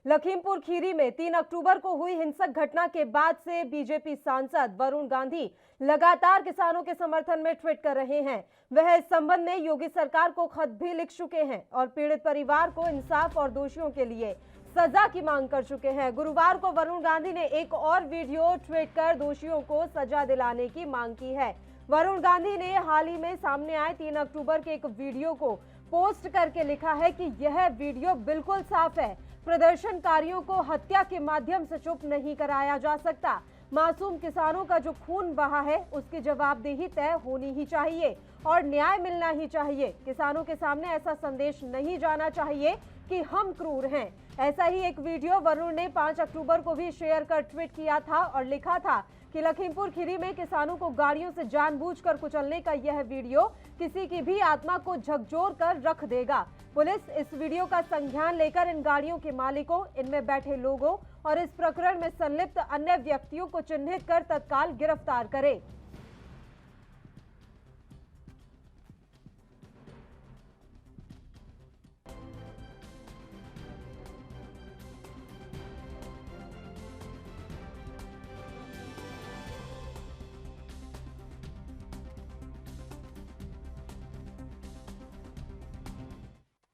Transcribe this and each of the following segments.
लखीमपुर खीरी में 3 अक्टूबर को हुई हिंसक घटना के बाद से बीजेपी सांसद वरुण गांधी लगातार किसानों के समर्थन में ट्वीट कर रहे हैं। वह इस संबंध में योगी सरकार को खत भी लिख चुके हैं और पीड़ित परिवार को इंसाफ और दोषियों के लिए सजा की मांग कर चुके हैं। गुरुवार को वरुण गांधी ने एक और वीडियो ट्वीट कर दोषियों को सजा दिलाने की मांग की है। वरुण गांधी ने हाल ही में सामने आए 3 अक्टूबर के एक वीडियो को पोस्ट करके लिखा है कि यह वीडियो बिल्कुल साफ है, प्रदर्शनकारियों को हत्या के माध्यम से चुप नहीं कराया जा सकता। मासूम किसानों का जो खून बहा है उसकी जवाबदेही तय होनी ही चाहिए और न्याय मिलना ही चाहिए। किसानों के सामने ऐसा संदेश नहीं जाना चाहिए कि हम क्रूर हैं। ऐसा ही एक वीडियो वरुण ने 5 अक्टूबर को भी शेयर कर ट्वीट किया था और लिखा था कि लखीमपुर खीरी में किसानों को गाड़ियों से जानबूझकर कुचलने का यह वीडियो किसी की भी आत्मा को झकझोर कर रख देगा। पुलिस इस वीडियो का संज्ञान लेकर इन गाड़ियों के मालिकों, इनमें बैठे लोगों और इस प्रकरण में संलिप्त अन्य व्यक्तियों को चिन्हित कर तत्काल गिरफ्तार करे।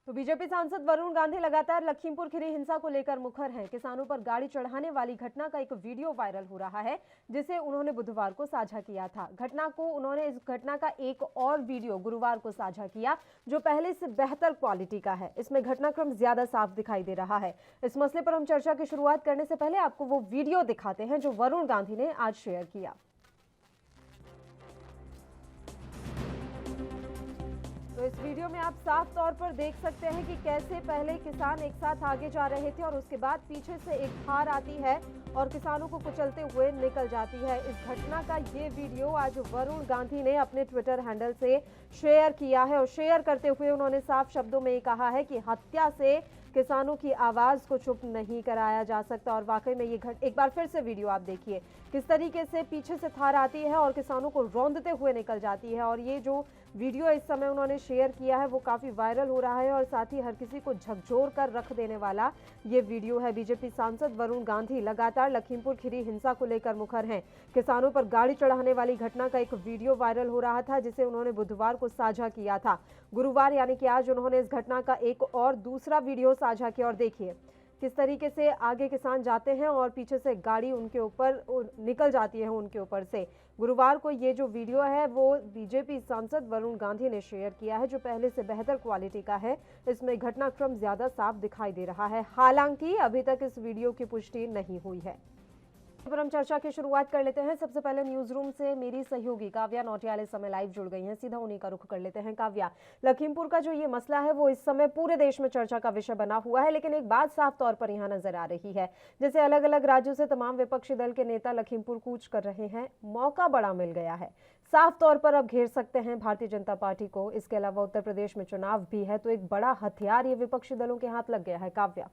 तो बीजेपी सांसद वरुण गांधी लगातार लखीमपुर खीरी हिंसा को लेकर मुखर हैं। किसानों पर गाड़ी चढ़ाने वाली घटना का एक वीडियो वायरल हो रहा है, जिसे उन्होंने बुधवार को साझा किया था। इस घटना का एक और वीडियो गुरुवार को साझा किया, जो पहले से बेहतर क्वालिटी का है। इसमें घटनाक्रम ज्यादा साफ दिखाई दे रहा है। इस मसले पर हम चर्चा की शुरुआत करने से पहले आपको वो वीडियो दिखाते हैं जो वरुण गांधी ने आज शेयर किया। तो इस वीडियो में आप साफ तौर पर देख सकते हैं कि कैसे पहले किसान एक साथ आगे जा रहे थे और उसके बाद पीछे से एक कार आती है और किसानों को कुचलते हुए निकल जाती है। इस घटना का ये वीडियो आज वरुण गांधी ने अपने ट्विटर हैंडल से शेयर किया है और शेयर करते हुए उन्होंने साफ शब्दों में कहा है कि हत्या से किसानों की आवाज को चुप नहीं कराया जा सकता। और वाकई में ये एक बार फिर से वीडियो आप देखिए किस तरीके से पीछे से थार आती है और किसानों को रौंदते हुए निकल जाती है। और ये जो वीडियो इस समय उन्होंने शेयर किया है वो काफी वायरल हो रहा है और साथ ही हर किसी को झकझोर कर रख देने वाला ये वीडियो है। बीजेपी सांसद वरुण गांधी लगातार लखीमपुर खीरी हिंसा को लेकर मुखर हैं। किसानों पर गाड़ी चढ़ाने वाली घटना का एक वीडियो वायरल हो रहा था, जिसे उन्होंने बुधवार को साझा किया था। गुरुवार यानी कि आज उन्होंने इस घटना का एक और दूसरा वीडियो साझा किया और देखिए किस तरीके से आगे किसान जाते हैं और पीछे से गाड़ी उनके ऊपर निकल जाती है उनके ऊपर से। गुरुवार को ये जो वीडियो है वो बीजेपी सांसद वरुण गांधी ने शेयर किया है, जो पहले से बेहतर क्वालिटी का है। इसमें घटनाक्रम ज्यादा साफ दिखाई दे रहा है। हालांकि अभी तक इस वीडियो की पुष्टि नहीं हुई है। पर हम चर्चा की शुरुआत कर लेते हैं। सबसे पहले न्यूज रूम से मेरी सहयोगी काव्या नौटियाल इस समय लाइव जुड़ गई हैं। सीधा उन्हीं का रुख कर लेते हैं। काव्या, लखीमपुर का जो ये मसला है वो इस समय पूरे देश में चर्चा का विषय बना हुआ है, लेकिन एक बात साफ तौर पर यहाँ नजर आ रही है, जैसे अलग अलग राज्यों से तमाम विपक्षी दल के नेता लखीमपुर कूच कर रहे हैं। मौका बड़ा मिल गया है, साफ तौर पर अब घेर सकते हैं भारतीय जनता पार्टी को। इसके अलावा उत्तर प्रदेश में चुनाव भी है, तो एक बड़ा हथियार ये विपक्षी दलों के हाथ लग गया है। काव्या,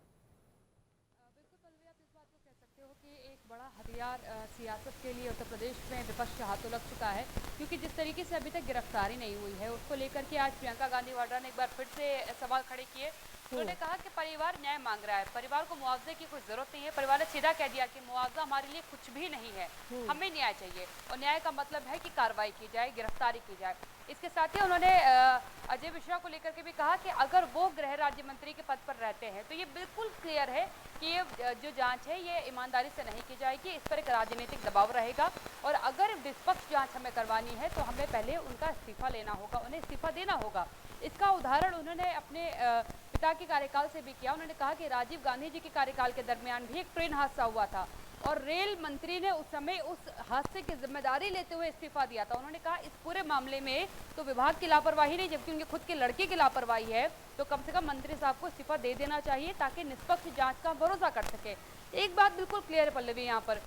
हथियार सियासत के लिए उत्तर प्रदेश में विपक्ष के हाथों लग चुका है, क्योंकि जिस तरीके से अभी तक गिरफ्तारी नहीं हुई है उसको लेकर के आज प्रियंका गांधी वाड्रा ने एक बार फिर से सवाल खड़े किए। उन्होंने कहा कि परिवार न्याय मांग रहा है, परिवार को मुआवजे की कोई जरूरत नहीं है। परिवार ने सीधा कह दिया कि मुआवजा हमारे लिए कुछ भी नहीं है, हमें न्याय चाहिए और न्याय का मतलब है कि कार्रवाई की जाए, गिरफ्तारी की जाए। इसके साथ ही उन्होंने अजय मिश्रा को लेकर के भी कहा कि अगर वो गृह राज्य मंत्री के पद पर रहते हैं तो ये बिल्कुल क्लियर है कि ये जो जांच है ये ईमानदारी से नहीं की जाएगी, इस पर एक राजनीतिक दबाव रहेगा और अगर निष्पक्ष जांच हमें करवानी है तो हमें पहले उनका इस्तीफा लेना होगा, उन्हें इस्तीफा देना होगा। इसका उदाहरण उन्होंने अपने पिता के कार्यकाल से भी किया। उन्होंने कहा कि राजीव गांधी जी के कार्यकाल के दरमियान भी एक ट्रेन हादसा हुआ था और रेल मंत्री ने उस समय उस हादसे की जिम्मेदारी लेते हुए इस्तीफा दिया था। उन्होंने कहा इस पूरे मामले में तो विभाग की लापरवाही नहीं, जबकि उनके खुद के लड़के की लापरवाही है, तो कम से कम मंत्री साहब को इस्तीफा दे देना चाहिए ताकि निष्पक्ष जांच का भरोसा कर सके। एक बात बिल्कुल क्लियर है पल्लवी, यहाँ पर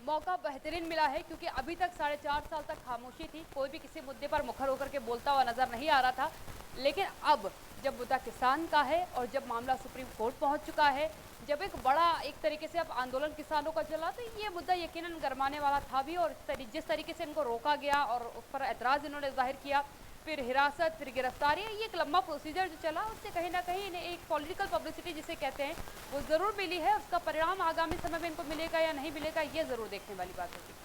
मौका बेहतरीन मिला है, क्योंकि अभी तक 4.5 साल तक खामोशी थी, कोई भी किसी मुद्दे पर मुखर होकर के बोलता हुआ नजर नहीं आ रहा था। लेकिन अब जब मुद्दा किसान का है और जब मामला सुप्रीम कोर्ट पहुंच चुका है, जब एक बड़ा एक तरीके से अब आंदोलन किसानों का चला, तो ये मुद्दा यकीनन गरमाने वाला था भी। और जिस तरीके से इनको रोका गया और उस पर ऐतराज़ इन्होंने जाहिर किया, फिर हिरासत, फिर गिरफ्तारी, ये एक लंबा प्रोसीजर जो चला, उससे कहीं ना कहीं इन्हें एक पॉलिटिकल पब्लिसिटी जिसे कहते हैं वो ज़रूर मिली है। उसका परिणाम आगामी समय में इनको मिलेगा या नहीं मिलेगा, ये ज़रूर देखने वाली बात होगी।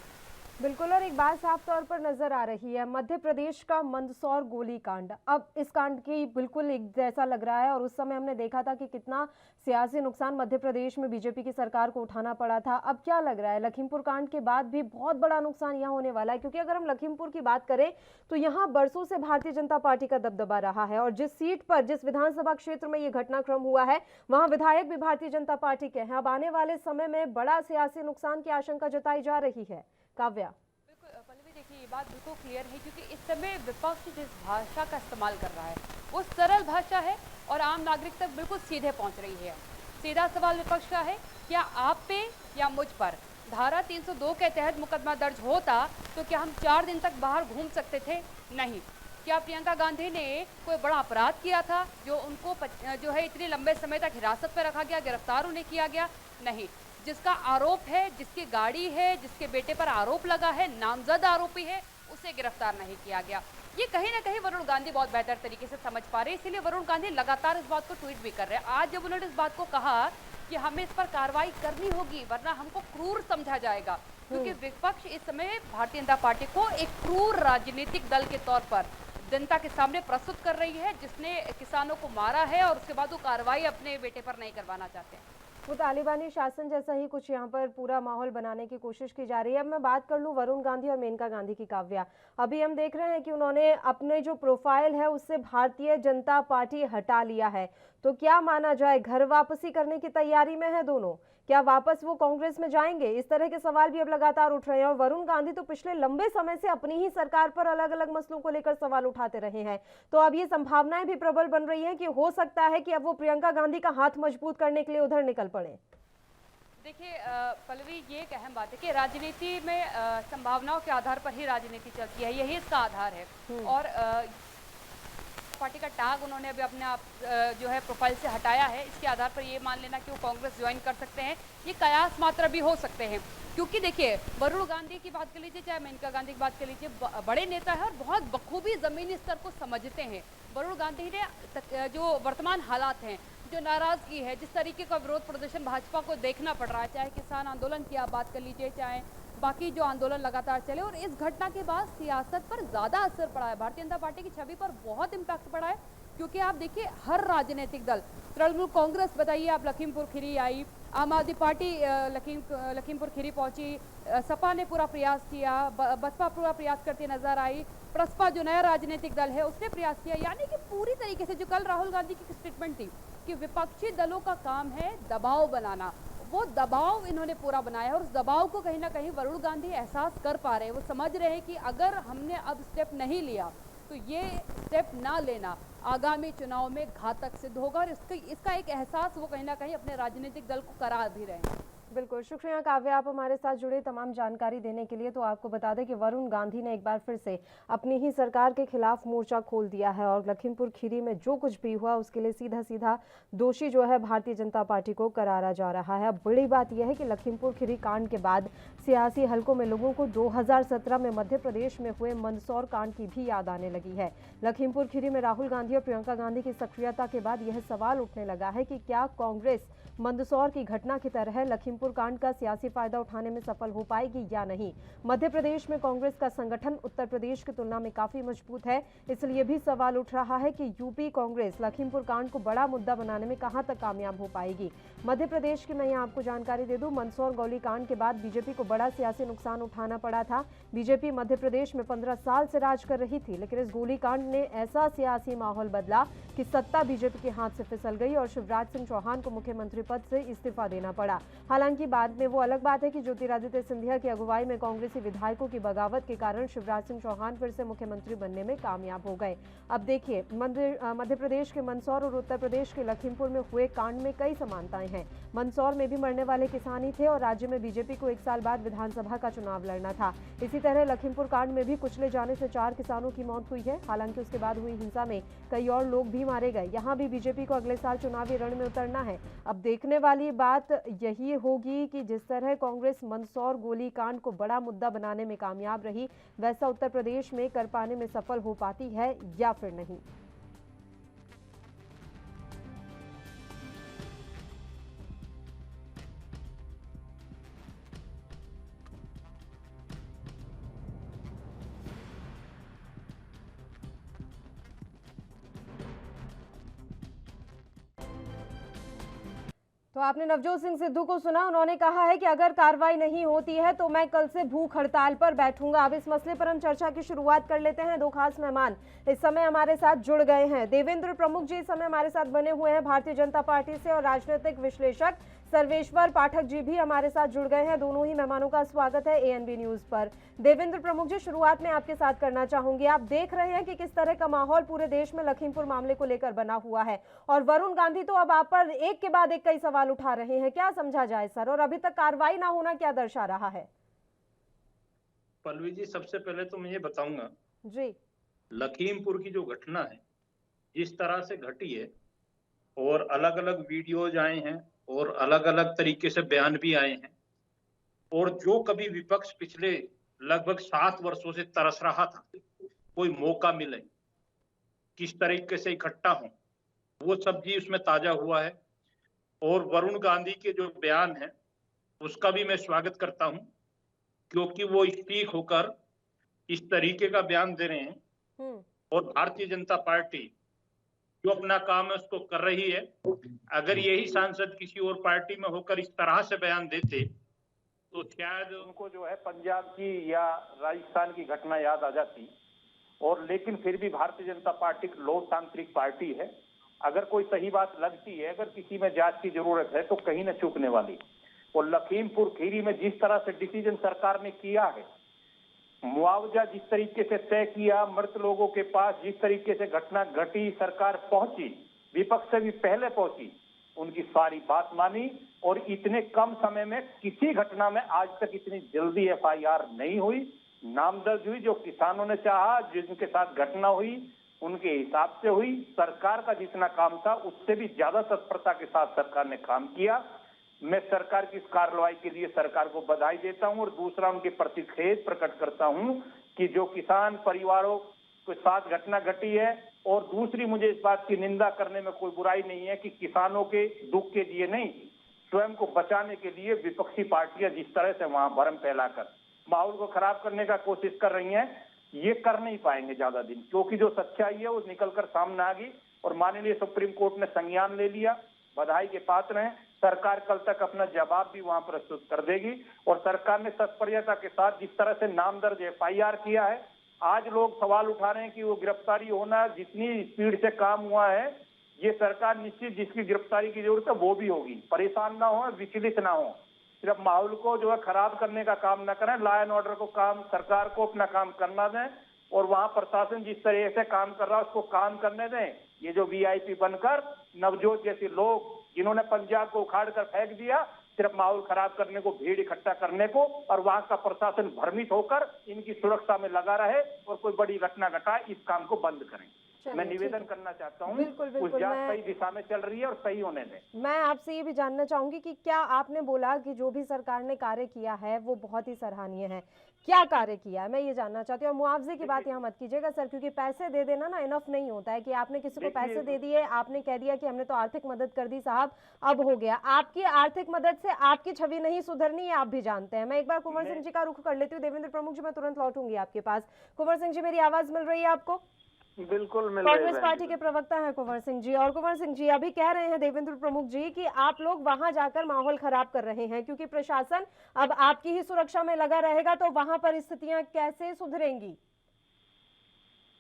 बिल्कुल, और एक बात साफ तौर पर नजर आ रही है, मध्य प्रदेश का मंदसौर गोली कांड। अब इस कांड की बिल्कुल एक जैसा लग रहा है, और उस समय हमने देखा था कि कितना सियासी नुकसान मध्य प्रदेश में बीजेपी की सरकार को उठाना पड़ा था। अब क्या लग रहा है, लखीमपुर कांड के बाद भी बहुत बड़ा नुकसान यहाँ होने वाला है? क्योंकि अगर हम लखीमपुर की बात करें तो यहाँ बरसों से भारतीय जनता पार्टी का दबदबा रहा है, और जिस सीट पर, जिस विधानसभा क्षेत्र में ये घटनाक्रम हुआ है, वहां विधायक भी भारतीय जनता पार्टी के हैं। अब आने वाले समय में बड़ा सियासी नुकसान की आशंका जताई जा रही है। काव्या, पल्लवी, देखिए ये बात बिल्कुल क्लियर है, क्योंकि इस समय विपक्ष जिस भाषा का इस्तेमाल कर रहा है वो सरल भाषा है और आम नागरिक तक बिल्कुल सीधे पहुंच रही है। सीधा सवाल विपक्ष का है, क्या आप पे या मुझ पर धारा 302 के तहत मुकदमा दर्ज होता तो क्या हम 4 दिन तक बाहर घूम सकते थे? नहीं। क्या प्रियंका गांधी ने कोई बड़ा अपराध किया था जो उनको जो है इतने लंबे समय तक हिरासत में रखा गया, गिरफ्तार उन्हें किया गया? नहीं। जिसका आरोप है, जिसकी गाड़ी है, जिसके बेटे पर आरोप लगा है, नामजद आरोपी है, उसे गिरफ्तार नहीं किया गया। ये कहीं ना कहीं वरुण गांधी बहुत बेहतर तरीके से समझ पा रहे हैं, इसीलिए वरुण गांधी लगातार इस बात को ट्वीट भी कर रहे हैं। आज जब उन्होंने इस बात को कहा कि हमें इस पर कार्रवाई करनी होगी वरना हमको क्रूर समझा जाएगा, क्योंकि विपक्ष इस समय भारतीय जनता पार्टी को एक क्रूर राजनीतिक दल के तौर पर जनता के सामने प्रस्तुत कर रही है, जिसने किसानों को मारा है और उसके बाद वो कार्रवाई अपने बेटे पर नहीं करवाना चाहते हैं। वो तालिबानी शासन जैसा ही कुछ यहाँ पर पूरा माहौल बनाने की कोशिश की जा रही है। अब मैं बात कर लूँ वरुण गांधी और मेनका गांधी की। काव्या, अभी हम देख रहे हैं कि उन्होंने अपने जो प्रोफाइल है उससे भारतीय जनता पार्टी हटा लिया है, तो क्या माना जाए, घर वापसी करने की तैयारी में है दोनों? क्या वापस वो कांग्रेस में जाएंगे? इस तरह के सवाल भी अब लगातार उठ रहे हैं, और वरुण गांधी तो पिछले लंबे समय से अपनी ही सरकार पर अलग अलग मसलों को लेकर सवाल उठाते रहे हैं। तो अब ये संभावनाएं भी प्रबल बन रही हैं कि हो सकता है कि अब वो प्रियंका गांधी का हाथ मजबूत करने के लिए उधर निकल पड़े। देखिए पल्लवी, ये एक अहम बात है कि राजनीति में संभावनाओं के आधार पर ही राजनीति चलती है, यही इसका आधार है। और पार्टी का टैग उन्होंने अभी अपने आप जो है प्रोफाइल से हटाया है, इसके आधार पर ये मान लेना कि वो कांग्रेस ज्वाइन कर सकते हैं, ये कयास मात्र भी हो सकते हैं। क्योंकि देखिए, वरुण गांधी की बात कर लीजिए, चाहे मेनका गांधी की बात कर लीजिए, बड़े नेता है और बहुत बखूबी जमीनी स्तर को समझते हैं। वरुण गांधी ने जो वर्तमान हालात हैं, जो नाराजगी है, जिस तरीके का विरोध प्रदर्शन भाजपा को देखना पड़ रहा है, चाहे किसान आंदोलन की आप बात कर लीजिए, चाहे बाकी जो आंदोलन लगातार चले, और इस घटना के बाद सियासत पर ज़्यादा असर पड़ा है, भारतीय जनता पार्टी की छवि पर बहुत इम्पैक्ट पड़ा है। क्योंकि आप देखिए, हर राजनीतिक दल, तृणमूल कांग्रेस बताइए, आप लखीमपुर खीरी आई, आम आदमी पार्टी लखीमपुर खीरी पहुंची, सपा ने पूरा प्रयास किया, बसपा पूरा प्रयास करती नजर आई, प्रसपा जो नया राजनीतिक दल है उसने प्रयास किया। यानी कि पूरी तरीके से, जो कल राहुल गांधी की स्टेटमेंट थी कि विपक्षी दलों का काम है दबाव बनाना, वो दबाव इन्होंने पूरा बनाया है। और उस दबाव को कहीं ना कहीं वरुण गांधी एहसास कर पा रहे हैं। वो समझ रहे हैं कि अगर हमने अब स्टेप नहीं लिया तो ये स्टेप ना लेना आगामी चुनाव में घातक सिद्ध होगा, और इसका एक एहसास वो कहीं ना कहीं अपने राजनीतिक दल को करा भी रहे हैं। बिल्कुल, शुक्रिया काव्या, आप हमारे साथ जुड़े तमाम जानकारी देने के लिए। तो आपको बता दें कि वरुण गांधी ने एक बार फिर से अपनी ही सरकार के खिलाफ मोर्चा खोल दिया है, और लखीमपुर खीरी में जो कुछ भी हुआ उसके लिए सीधा सीधा दोषी जो है भारतीय जनता पार्टी को करारा जा रहा है। अब बड़ी बात यह है कि लखीमपुर खीरी कांड के बाद सियासी हलकों में लोगों को 2017 में मध्य प्रदेश में हुए मंदसौर कांड की भी याद आने लगी है। लखीमपुर खीरी में राहुल गांधी और प्रियंका गांधी की सक्रियता के बाद यह सवाल उठने लगा है कि क्या कांग्रेस मंदसौर की घटना की तरह लखीमपुर कांड का सियासी फायदा उठाने में सफल हो पाएगी या नहीं। मध्य प्रदेश में कांग्रेस का संगठन उत्तर प्रदेश की तुलना में काफी मजबूत है, इसलिए भी सवाल उठ रहा है कि यूपी कांग्रेस लखीमपुर कांड को बड़ा मुद्दा बनाने में कहां तक कामयाब हो पाएगी। मध्य प्रदेश की मैं यहाँ आपको जानकारी दे दूं, मंदसौर गोली कांड के बाद बीजेपी को बड़ा सियासी नुकसान उठाना पड़ा था। बीजेपी मध्य प्रदेश में 15 साल से राज कर रही थी, लेकिन इस गोली कांड ने ऐसा सियासी माहौल बदला कि सत्ता बीजेपी के हाथ से फिसल गई और शिवराज सिंह चौहान को मुख्यमंत्री पद से इस्तीफा देना पड़ा। हालांकि हालांकि बाद में वो अलग बात है कि ज्योतिरादित्य सिंधिया की अगुवाई में कांग्रेसी विधायकों की बगावत के कारण शिवराज सिंह चौहान फिर से मुख्यमंत्री बनने में कामयाब हो गए। अब देखिए, मध्य प्रदेश के मंदसौर और उत्तर प्रदेश के लखीमपुर में हुए कांड में कई समानताएं हैं। मंदसौर में भी मरने वाले किसान ही थे और राज्य में बीजेपी को 1 साल बाद विधानसभा का चुनाव लड़ना था। इसी तरह लखीमपुर कांड में भी कुचले जाने से 4 किसानों की मौत हुई है। हालांकि उसके बाद हुई हिंसा में कई और लोग भी मारे गए। यहाँ भी बीजेपी को अगले साल चुनावी रण में उतरना है। अब देखने वाली बात यही होगी कि जिस तरह कांग्रेस मंदसौर गोली कांड को बड़ा मुद्दा बनाने में कामयाब रही, वैसा उत्तर प्रदेश में कर पाने में सफल हो पाती है या फिर नहीं। तो आपने नवजोत सिंह सिद्धू को सुना, उन्होंने कहा है कि अगर कार्रवाई नहीं होती है तो मैं कल से भूख हड़ताल पर बैठूंगा। अब इस मसले पर हम चर्चा की शुरुआत कर लेते हैं। 2 खास मेहमान इस समय हमारे साथ जुड़ गए हैं। देवेंद्र प्रमुख जी इस समय हमारे साथ बने हुए हैं भारतीय जनता पार्टी से, और राजनीतिक विश्लेषक सर्वेश्वर पाठक जी भी हमारे साथ जुड़ गए हैं। दोनों ही मेहमानों का स्वागत है एएनबी न्यूज पर। देवेंद्र प्रमुख जी, शुरुआत में आपके साथ करना चाहूंगी। आप देख रहे हैं कि किस तरह का माहौल पूरे देश में लखीमपुर मामले को लेकर बना हुआ है, और वरुण गांधी तो अब आप पर एक के बाद एक कई सवाल उठा रहे हैं। क्या समझा जाए सर, और अभी तक कार्रवाई ना होना क्या दर्शा रहा है? पल्लवी जी, सबसे पहले तो मैं ये बताऊंगा जी, लखीमपुर की जो घटना है जिस तरह से घटी है, और अलग अलग वीडियोज आए हैं और अलग अलग तरीके से बयान भी आए हैं, और जो कभी विपक्ष पिछले लगभग 7 वर्षों से तरस रहा था कोई मौका मिले किस तरीके से इकट्ठा हो, वो सब जी उसमें ताजा हुआ है। और वरुण गांधी के जो बयान है उसका भी मैं स्वागत करता हूं, क्योंकि वो स्पीक होकर इस तरीके का बयान दे रहे हैं, और भारतीय जनता पार्टी जो अपना काम है उसको कर रही है। अगर यही सांसद किसी और पार्टी में होकर इस तरह से बयान देते तो शायद उनको जो है पंजाब की या राजस्थान की घटना याद आ जाती। और लेकिन फिर भी भारतीय जनता पार्टी लोकतांत्रिक पार्टी है। अगर कोई सही बात लगती है, अगर किसी में जांच की जरूरत है तो कहीं न चूकने वाली। और लखीमपुर खीरी में जिस तरह से डिसीजन सरकार ने किया है, मुआवजा जिस तरीके से तय किया, मृत लोगों के पास जिस तरीके से घटना घटी, सरकार पहुंची, विपक्ष से भी पहले पहुंची, उनकी सारी बात मानी, और इतने कम समय में किसी घटना में आज तक इतनी जल्दी एफआईआर नहीं हुई, नाम दर्ज हुई। जो किसानों ने चाहा, जिनके साथ घटना हुई, उनके हिसाब से हुई। सरकार का जितना काम था उससे भी ज्यादा तत्परता के साथ सरकार ने काम किया। मैं सरकार की इस कार्रवाई के लिए सरकार को बधाई देता हूं, और दूसरा उनके प्रति खेद प्रकट करता हूं कि जो किसान परिवारों के साथ घटना घटी है, और दूसरी मुझे इस बात की निंदा करने में कोई बुराई नहीं है कि किसानों के दुख के लिए नहीं, स्वयं को बचाने के लिए विपक्षी पार्टियां जिस तरह से वहां भरम फैलाकर माहौल को खराब करने का कोशिश कर रही हैं, ये कर नहीं पाएंगे ज्यादा दिन, क्योंकि जो सच्चाई है वो निकलकर सामने आ गई। और माननीय सुप्रीम कोर्ट ने संज्ञान ले लिया, बधाई के पात्र हैं। सरकार कल तक अपना जवाब भी वहां प्रस्तुत कर देगी। और सरकार ने तत्परता के साथ जिस तरह से नाम दर्ज एफआईआर किया है, आज लोग सवाल उठा रहे हैं कि वो गिरफ्तारी होना, जितनी स्पीड से काम हुआ है, ये सरकार निश्चित जिसकी गिरफ्तारी की जरूरत है वो भी होगी। परेशान ना हो, विचलित ना हो, सिर्फ माहौल को जो है खराब करने का काम ना करें। लॉ एंड ऑर्डर को काम, सरकार को अपना काम करना दें, और वहां प्रशासन जिस तरह से काम कर रहा है उसको काम करने दें। ये जो वीआईपी बनकर नवजोत जैसे लोग जिन्होंने पंजाब को उखाड़ कर फेंक दिया, सिर्फ माहौल खराब करने को, भीड़ इकट्ठा करने को, और वहां का प्रशासन भ्रमित होकर इनकी सुरक्षा में लगा रहे और कोई बड़ी घटना घटाए, इस काम को बंद करें। मैं निवेदन करना चाहता हूँ, उस जांच सही दिशा में चल रही है और सही होने दें। मैं आपसे ये भी जानना चाहूंगी कि क्या आपने बोला कि जो भी सरकार ने कार्य किया है वो बहुत ही सराहनीय है, क्या कार्य किया है, मैं ये जानना चाहती हूँ। और मुआवजे की बात यहाँ मत कीजिएगा सर, क्योंकि पैसे दे देना ना इनफ नहीं होता है कि आपने किसी को पैसे दे दिए, आपने कह दिया कि हमने तो आर्थिक मदद कर दी साहब, अब हो गया। आपकी आर्थिक मदद से आपकी छवि नहीं सुधरनी है, आप भी जानते हैं। मैं एक बार कुंवर सिंह जी का रुख कर लेती हूँ। देवेंद्र प्रमुख जी, मैं तुरंत लौटूंगी आपके पास। कुंवर सिंह जी, मेरी आवाज मिल रही है आपको? बिल्कुल मिल रही है। कांग्रेस पार्टी के प्रवक्ता हैं कुंवर सिंह जी, और कुंवर सिंह जी अभी कह रहे हैं देवेंद्र प्रमुख जी कि आप लोग वहां जाकर माहौल खराब कर रहे हैं, क्योंकि प्रशासन अब आपकी ही सुरक्षा में लगा रहेगा, तो वहां पर स्थितियां कैसे सुधरेंगी?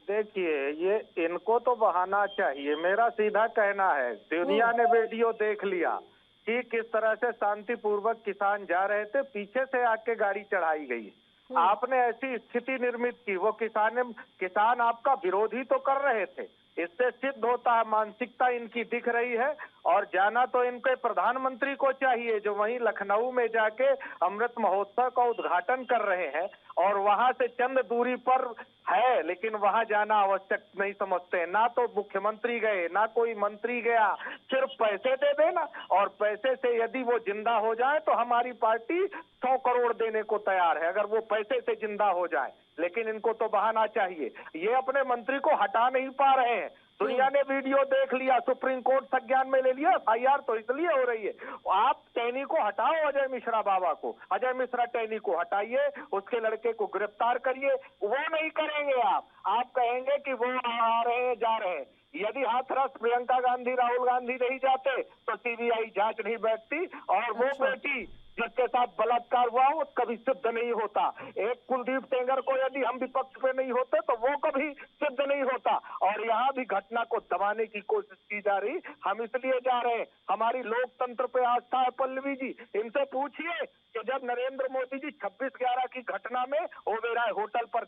देखिए, ये इनको तो बहाना चाहिए। मेरा सीधा कहना है, दुनिया ने वीडियो देख लिया, कि किस तरह से शांतिपूर्वक किसान जा रहे थे, पीछे से आके गाड़ी चढ़ाई गई। आपने ऐसी स्थिति निर्मित की, वो किसान आपका विरोधी तो कर रहे थे। इससे सिद्ध होता है मानसिकता इनकी दिख रही है। और जाना तो इनके प्रधानमंत्री को चाहिए, जो वहीं लखनऊ में जाके अमृत महोत्सव का उद्घाटन कर रहे हैं और वहां से चंद दूरी पर है, लेकिन वहां जाना आवश्यक नहीं समझते। ना तो मुख्यमंत्री गए, ना कोई मंत्री गया, सिर्फ पैसे दे देना, और पैसे से यदि वो जिंदा हो जाए तो हमारी पार्टी 100 करोड़ देने को तैयार है, अगर वो पैसे से जिंदा हो जाए। लेकिन इनको तो बहाना चाहिए। ये अपने मंत्री को हटा नहीं पा रहे हैं। दुनिया ने वीडियो देख लिया, सुप्रीम कोर्ट संज्ञान में ले लिया, एफआईआर तो इसलिए हो रही है। आप टैनी को हटाओ, अजय मिश्रा बाबा को, अजय मिश्रा टैनी को हटाइए, उसके लड़के को गिरफ्तार करिए। वो नहीं करेंगे आप कहेंगे कि वो आ रहे हैं, जा रहे हैं। यदि हाथरस प्रियंका गांधी, राहुल गांधी नहीं जाते तो सीबीआई जांच नहीं बैठती, और वो बेटी जिसके साथ बलात्कार हुआ वो कभी सिद्ध नहीं होता। एक कुलदीप सेंगर को यदि हम विपक्ष पे नहीं होते तो वो कभी सिद्ध नहीं होता। और यहाँ भी घटना को दबाने की कोशिश की जा रही। हम इसलिए जा रहे हैं, हमारी लोकतंत्र पे आस्था है। पल्लवी जी, इनसे पूछिए कि जब नरेंद्र मोदी जी 26/11 की घटना में ओबेरॉय होटल पर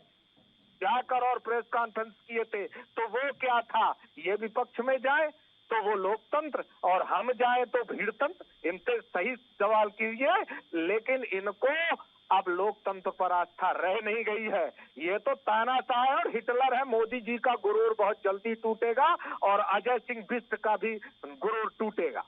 जाकर और प्रेस कॉन्फ्रेंस किए थे तो वो क्या था। ये विपक्ष में जाए तो वो लोकतंत्र, और हम जाए तो भीड़तंत्र। इनसे सही सवाल कीजिए। लेकिन इनको अब लोकतंत्र पर आस्था रह नहीं गई है। ये तो तानाशाह और हिटलर है। मोदी जी का गुरूर बहुत जल्दी टूटेगा और अजय सिंह बिष्ट का भी गुरूर टूटेगा।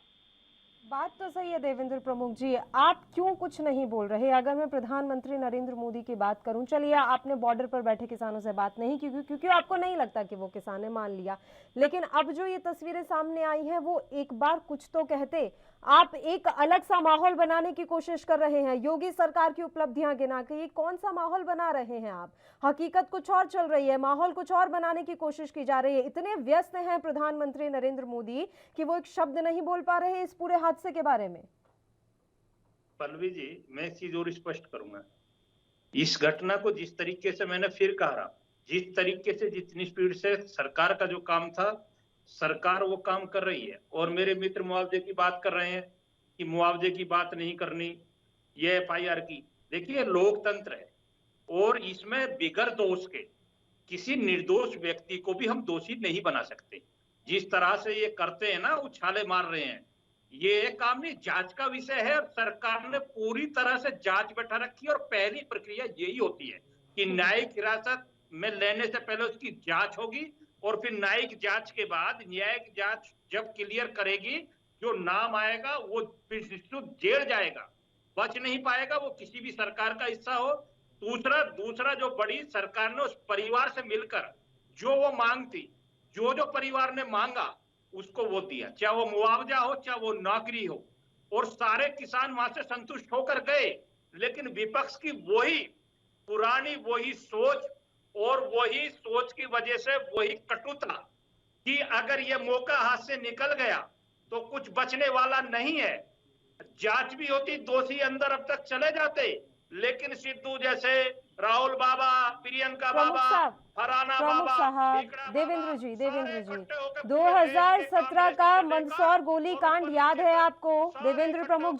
बात तो सही है देवेंद्र प्रमुख जी, आप क्यों कुछ नहीं बोल रहे? अगर मैं प्रधानमंत्री नरेंद्र मोदी की बात करूं, चलिए आपने बॉर्डर पर बैठे किसानों से बात नहीं की क्योंकि आपको नहीं लगता कि वो किसान है, मान लिया। लेकिन अब जो ये तस्वीरें सामने आई हैं वो एक बार कुछ तो कहते। आप एक अलग सा माहौल बनाने की कोशिश कर रहे हैं, योगी सरकार की उपलब्धियां गिना के। ये कौन सा माहौल बना रहे हैं आप? हकीकत कुछ और चल रही है, माहौल कुछ और बनाने की कोशिश की जा रही है। इतने व्यस्त हैं प्रधानमंत्री नरेंद्र मोदी कि वो एक शब्द नहीं बोल पा रहे इस पूरे हादसे के बारे में। पल्लवी जी, मैं एक चीज और स्पष्ट करूंगा। इस घटना को जिस तरीके से मैंने फिर कहा, जिस तरीके से, जितनी स्पीड से सरकार का जो काम था, सरकार वो काम कर रही है। और मेरे मित्र मुआवजे की बात कर रहे हैं कि मुआवजे की बात नहीं करनी, ये एफआईआर की। देखिए, लोकतंत्र है और इसमें बिगर दोष के किसी निर्दोष व्यक्ति को भी हम दोषी नहीं बना सकते। जिस तरह से ये करते हैं ना, उछाले मार रहे हैं, ये काम नहीं, जांच का विषय है। और सरकार ने पूरी तरह से जांच बैठा रखी है। और पहली प्रक्रिया यही होती है कि न्यायिक हिरासत में लेने से पहले उसकी जांच होगी, और फिर न्यायिक जांच के बाद न्यायिक जांच जब क्लियर करेगी, जो नाम आएगा वो जेल जाएगा, बच नहीं पाएगा, वो किसी भी सरकार का हिस्सा हो। दूसरा जो बड़ी सरकार ने उस परिवार से मिलकर जो वो मांग थी, जो परिवार ने मांगा उसको वो दिया, चाहे वो मुआवजा हो, चाहे वो नौकरी हो, और सारे किसान वहां से संतुष्ट होकर गए। लेकिन विपक्ष की वही पुरानी वही सोच, और वही सोच की वजह से वही कटुता कि अगर ये मौका हाथ से निकल गया तो कुछ बचने वाला नहीं है। जांच भी होती, दोषी अंदर अब तक चले जाते, लेकिन सिद्धू जैसे, राहुल बाबा, प्रियंका बाबा, फराना बाबा, देवेंद्र जी 2017 का मंदसौर गोलीकांड याद है आपको? देवेंद्र प्रमुख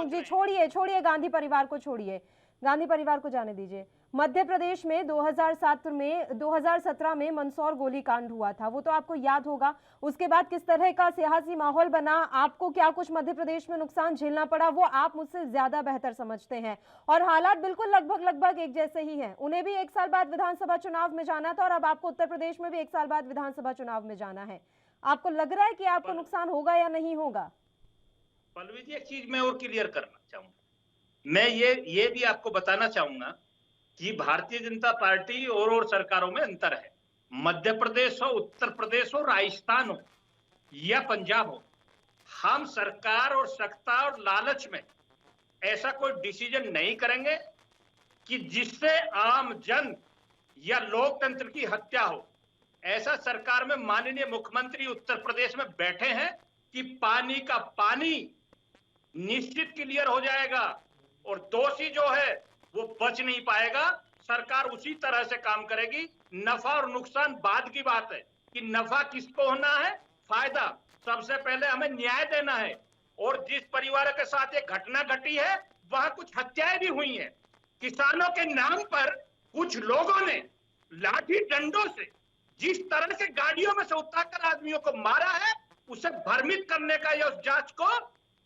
जी छोड़िए गांधी परिवार को, छोड़िए गांधी परिवार को जाने दीजिए। मध्य प्रदेश में 2017 में मंदसौर गोलीकांड हुआ था, वो तो आपको याद होगा। उसके बाद किस तरह का सियासी माहौल बना, आपको क्या कुछ मध्य प्रदेश में नुकसान झेलना पड़ा, वो आप मुझसे ज्यादा बेहतर समझते हैं। और हालात बिल्कुल लगभग एक जैसे ही हैं। उन्हें भी 1 साल बाद विधानसभा चुनाव में जाना था, और अब आपको उत्तर प्रदेश में भी 1 साल बाद विधानसभा चुनाव में जाना है। आपको लग रहा है कि आपको नुकसान होगा या नहीं होगा? पल्लवी जी, एक चीज मैं और क्लियर करना चाहूंगा। मैं ये भी आपको बताना चाहूंगा कि भारतीय जनता पार्टी और सरकारों में अंतर है। मध्य प्रदेश हो, उत्तर प्रदेश हो, राजस्थान हो या पंजाब हो, हम सरकार और सत्ता और लालच में ऐसा कोई डिसीजन नहीं करेंगे कि जिससे आम जन या लोकतंत्र की हत्या हो। ऐसा सरकार में माननीय मुख्यमंत्री उत्तर प्रदेश में बैठे हैं कि पानी का पानी निश्चित क्लियर हो जाएगा, और दोषी जो है वो बच नहीं पाएगा। सरकार उसी तरह से काम करेगी। नफा और नुकसान बाद की बात है कि नफा किसको होना है, फायदा। सबसे पहले हमें न्याय देना है और जिस परिवार के साथ ये घटना घटी है वहां कुछ हत्याएं भी हुई हैं। किसानों के नाम पर कुछ लोगों ने लाठी डंडों से जिस तरह से गाड़ियों में से उतारकर आदमियों को मारा है, उसे भ्रमित करने का या उस जांच को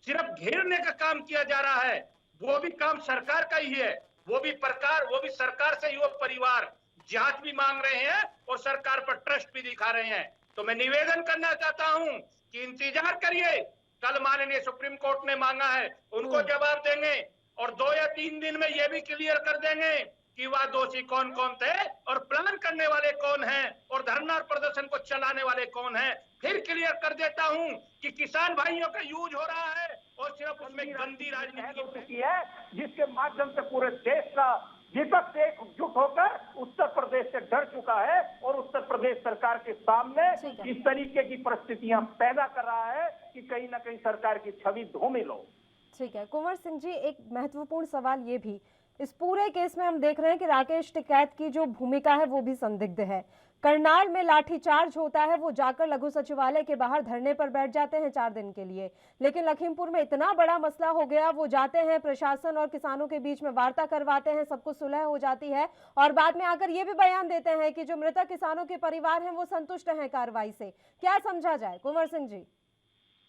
सिर्फ घेरने का काम किया जा रहा है। वो भी काम सरकार का ही है, वो भी सरकार से ही वो परिवार जांच भी मांग रहे हैं और सरकार पर ट्रस्ट भी दिखा रहे हैं। तो मैं निवेदन करना चाहता हूं कि इंतजार करिए, कल माननीय सुप्रीम कोर्ट ने मांगा है, उनको जवाब देंगे और 2 या 3 दिन में ये भी क्लियर कर देंगे कि वह दोषी कौन कौन थे और प्लान करने वाले कौन हैं और धरना और प्रदर्शन को चलाने वाले कौन हैं। फिर क्लियर कर देता हूं कि किसान भाइयों का यूज हो रहा है और सिर्फ उसमें गंदी राजनीति की है, जिसके माध्यम से पूरे देश का विपक्ष एकजुट होकर उत्तर प्रदेश से डर चुका है और उत्तर प्रदेश सरकार के सामने इस तरीके की परिस्थितियां पैदा कर रहा है कि कहीं ना कहीं सरकार की छवि धूमिल हो। ठीक है कुंवर सिंह जी, एक महत्वपूर्ण सवाल ये भी, इस पूरे केस में हम देख रहे हैं कि राकेश टिकैत की जो भूमिका है वो भी संदिग्ध है। करनाल में लाठीचार्ज होता है, वो जाकर लघु सचिवालय के बाहर धरने पर बैठ जाते हैं 4 दिन के लिए, लेकिन लखीमपुर में इतना बड़ा मसला हो गया, वो जाते हैं प्रशासन और किसानों के बीच में वार्ता करवाते हैं, सब कुछ सुलह हो जाती है और बाद में आकर ये भी बयान देते हैं कि जो मृतक किसानों के परिवार हैं वो संतुष्ट हैं कार्रवाई से। क्या समझा जाए कुंवर सिंह जी?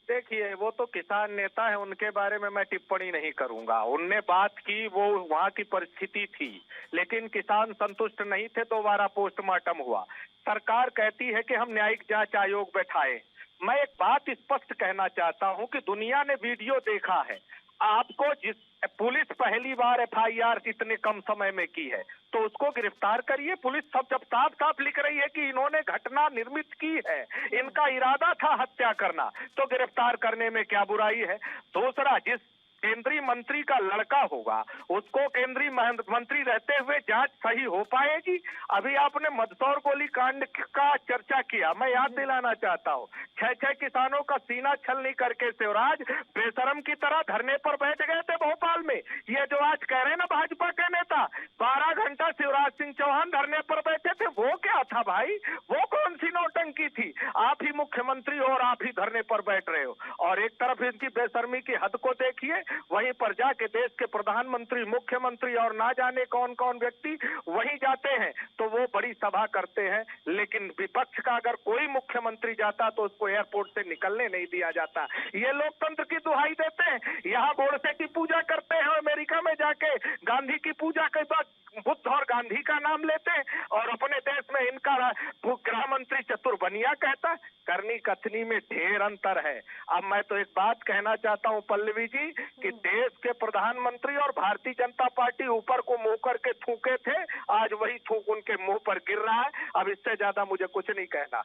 देखिए, वो तो किसान नेता है, उनके बारे में मैं टिप्पणी नहीं करूंगा। उनने बात की, वो वहाँ की परिस्थिति थी, लेकिन किसान संतुष्ट नहीं थे, दोबारा पोस्टमार्टम हुआ। सरकार कहती है कि हम न्यायिक जांच आयोग बैठाए। मैं एक बात स्पष्ट कहना चाहता हूँ कि दुनिया ने वीडियो देखा है। आपको जिस पुलिस पहली बार FIR इतने कम समय में की है तो उसको गिरफ्तार करिए। पुलिस सब जब साफ साफ लिख रही है कि इन्होंने घटना निर्मित की है, इनका इरादा था हत्या करना, तो गिरफ्तार करने में क्या बुराई है। दूसरा, जिस केंद्रीय मंत्री का लड़का होगा उसको केंद्रीय मंत्री रहते हुए जांच सही हो पाएगी? अभी आपने मंदसौर गोलीकांड का चर्चा किया, मैं याद दिलाना चाहता हूँ, 6 किसानों का सीना छलनी करके शिवराज बेशरम की तरह धरने पर बैठ गए थे भोपाल में। ये जो आज कह रहे हैं ना भाजपा के नेता, 12 घंटा शिवराज सिंह चौहान धरने पर बैठे थे, वो क्या था भाई? वो कौन सी नौटंकी थी? आप ही मुख्यमंत्री और आप ही धरने पर बैठ रहे हो। और एक तरफ इनकी बेशर्मी की हद को देखिए, वहीं पर जाके देश के प्रधानमंत्री, मुख्यमंत्री और ना जाने कौन कौन व्यक्ति वहीं जाते हैं तो वो बड़ी सभा करते हैं, लेकिन विपक्ष का अगर कोई मुख्यमंत्री जाता तो उसको एयरपोर्ट से निकलने नहीं दिया जाता। ये लोकतंत्र की दुहाई देते हैं, यहाँ गोडसे की पूजा करते हैं, अमेरिका में जाके गांधी की पूजा के बाद बुद्ध और गांधी का नाम लेते हैं और अपने देश में इनका गृह मंत्री चतुर बनिया कहता है। करनी कथनी में ढेर अंतर है। अब मैं तो एक बात कहना चाहता हूं पल्लवी जी कि देश के प्रधानमंत्री और भारतीय जनता पार्टी ऊपर को मुंह करके थूके थे, आज वही थूक उनके मुंह पर गिर रहा है। अब इससे ज्यादा मुझे कुछ नहीं कहना।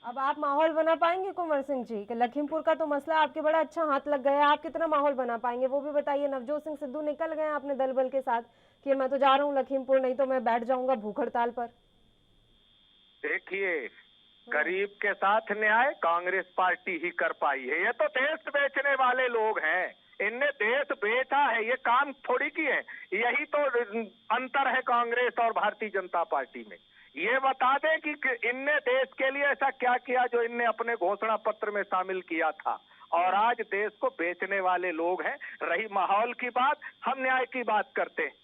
अब आप माहौल बना पाएंगे कुंवर सिंह जी कि लखीमपुर का तो मसला आपके बड़ा अच्छा हाथ लग गया, आप कितना माहौल बना पाएंगे वो भी बताइए। नवजोत सिंह सिद्धू निकल गए अपने दल बल के साथ कि मैं तो जा रहा हूँ लखीमपुर, नहीं तो मैं बैठ जाऊंगा भूख हड़ताल पर। देखिए, गरीब के साथ न्याय कांग्रेस पार्टी ही कर पाई है। ये तो देश बेचने वाले लोग हैं, इनने देश बेचा है, ये काम थोड़ी की है। यही तो अंतर है कांग्रेस और भारतीय जनता पार्टी में। ये बता दें कि इनने देश के लिए ऐसा क्या किया जो इनने अपने घोषणा पत्र में शामिल किया था, और आज देश को बेचने वाले लोग हैं। रही माहौल की बात, हम न्याय की बात करते हैं।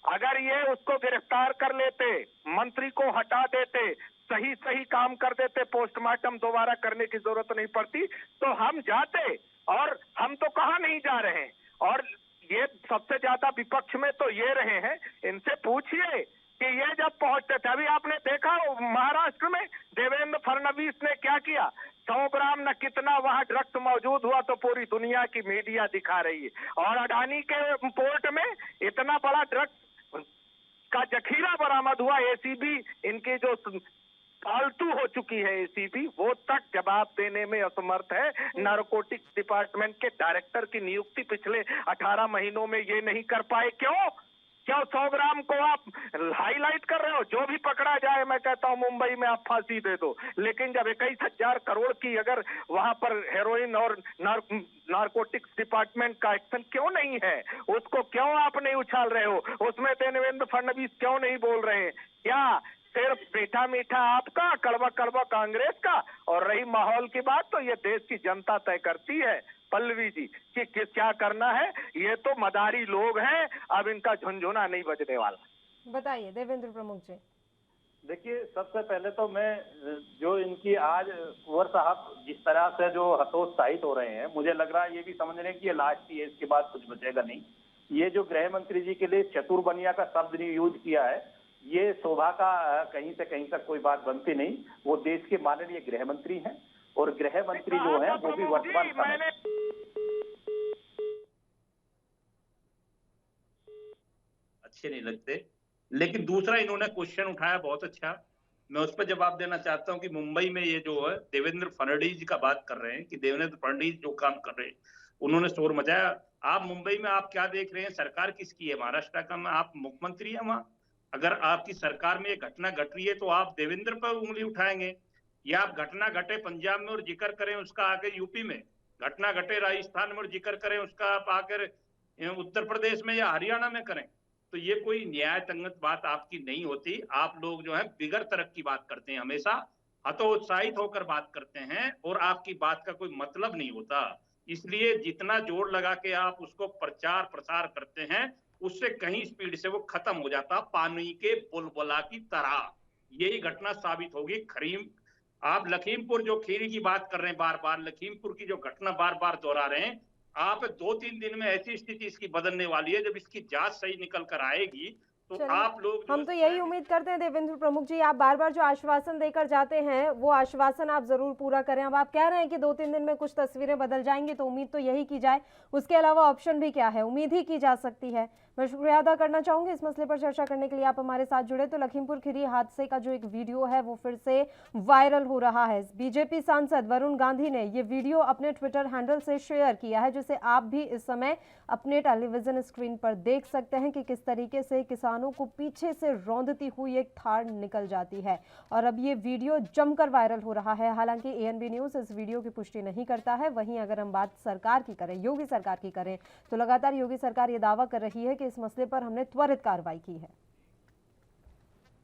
अगर ये उसको गिरफ्तार कर लेते, मंत्री को हटा देते, सही काम कर देते, पोस्टमार्टम दोबारा करने की जरूरत नहीं पड़ती, तो हम जाते। और हम तो कहाँ नहीं जा रहे हैं। और ये सबसे ज्यादा विपक्ष में तो ये रहे हैं, इनसे पूछिए कि ये जब पहुंचते थे, अभी आपने देखा महाराष्ट्र में देवेंद्र फडणवीस ने क्या किया, 100 ग्राम न कितना वहां ड्रग्स मौजूद हुआ तो पूरी दुनिया की मीडिया दिखा रही है। और अडानी के पोर्ट में इतना बड़ा ड्रग्स का जखीरा बरामद हुआ, ACB इनके जो फालतू हो चुकी है ACB, वो तक जवाब देने में असमर्थ है। नारकोटिक्स डिपार्टमेंट के डायरेक्टर की नियुक्ति पिछले 18 महीनों में ये नहीं कर पाए। क्यों 100 ग्राम को आप हाईलाइट कर रहे हो? जो भी पकड़ा जाए, मैं कहता हूँ मुंबई में आप फांसी दे दो, लेकिन जब 21,000 करोड़ की अगर वहां पर हेरोइन और नारकोटिक्स डिपार्टमेंट का एक्शन क्यों नहीं है, उसको क्यों आप नहीं उछाल रहे हो? उसमें देवेंद्र फडणवीस क्यों नहीं बोल रहे हैं? क्या सिर्फ मीठा मीठा आपका, कड़वा कड़वा कांग्रेस का। और रही माहौल की बात, तो ये देश की जनता तय करती है पल्लवी जी कि क्या करना है। ये तो मदारी लोग हैं, अब इनका झुनझुना नहीं बजने वाला। बताइए देवेंद्र प्रमुख जी। देखिए, सबसे पहले तो मैं जो इनकी आज कुंवर साहब जिस तरह से जो हतोत्साहित हो रहे हैं, मुझे लग रहा है ये भी समझ रहे हैं कि ये लास्ट ही है, इसके बाद कुछ बचेगा नहीं। ये जो गृह मंत्री जी के लिए चतुर बनिया का शब्द यूज किया है, ये शोभा का कहीं से कहीं तक कोई बात बनती नहीं। वो देश के माननीय गृह मंत्री हैं और गृह मंत्री जो है वो भी वर्तमान समय अच्छे नहीं लगते। लेकिन दूसरा इन्होंने क्वेश्चन उठाया बहुत अच्छा, मैं उस पर जवाब देना चाहता हूं कि मुंबई में ये जो है देवेंद्र फडणवीस जी का बात कर रहे हैं कि देवेंद्र फडणवीस जो काम कर रहे हैं, उन्होंने शोर मचाया। आप मुंबई में आप क्या देख रहे हैं? सरकार किसकी है? महाराष्ट्र का में आप मुख्यमंत्री है वहां। अगर आपकी सरकार में ये घटना घट रही है तो आप देवेंद्र पर उंगली उठाएंगे, या आप घटना घटे पंजाब में और जिक्र करें उसका आगे यूपी में, घटना घटे राजस्थान में और जिक्र करें उसका आप आकर उत्तर प्रदेश में या हरियाणा में करें। तो ये कोई न्याय संगत बात आपकी नहीं होती। आप लोग जो है बिगर तरक की बात करते हैं, हमेशा हतोत्साहित होकर बात करते हैं और आपकी बात का कोई मतलब नहीं होता। इसलिए जितना जोर लगा के आप उसको प्रचार प्रसार करते हैं, उससे कहीं स्पीड से वो खत्म हो जाता, पानी के बुलबुला की तरह। यही घटना साबित होगी। आप लखीमपुर जो खीरी की बात कर रहे हैं, बार बार लखीमपुर की जो घटना बार बार दोहरा रहे हैं, आप 2-3 दिन में ऐसी स्थिति इसकी बदलने वाली है, जब इसकी जांच सही निकल कर आएगी तो आप लोग हम तो यही उम्मीद करते हैं देवेंद्र प्रमुख जी, आप बार बार जो आश्वासन देकर जाते हैं वो आश्वासन आप जरूर पूरा करें। अब आप कह रहे हैं कि 2-3 दिन में कुछ तस्वीरें बदल जाएंगी, तो उम्मीद तो यही की जाए, उसके अलावा ऑप्शन भी क्या है? उम्मीद ही की जा सकती है। मैं शुक्रिया अदा करना चाहूंगी इस मसले पर चर्चा करने के लिए आप हमारे साथ जुड़े। तो लखीमपुर खीरी हादसे का जो एक वीडियो है वो फिर से वायरल हो रहा है। बीजेपी सांसद वरुण गांधी ने ये वीडियो अपने ट्विटर हैंडल से शेयर किया है, जिसे आप भी इस समय अपने टेलीविजन स्क्रीन पर देख सकते हैं कि किस तरीके से किसानों को पीछे से रौंदती हुई एक थार निकल जाती है। और अब ये वीडियो जमकर वायरल हो रहा है। हालांकि एएनबी न्यूज इस वीडियो की पुष्टि नहीं करता है। वहीं अगर हम बात सरकार की करें, योगी सरकार की करें, तो लगातार योगी सरकार ये दावा कर रही है कि इस मसले पर हमने त्वरित कार्रवाई की है।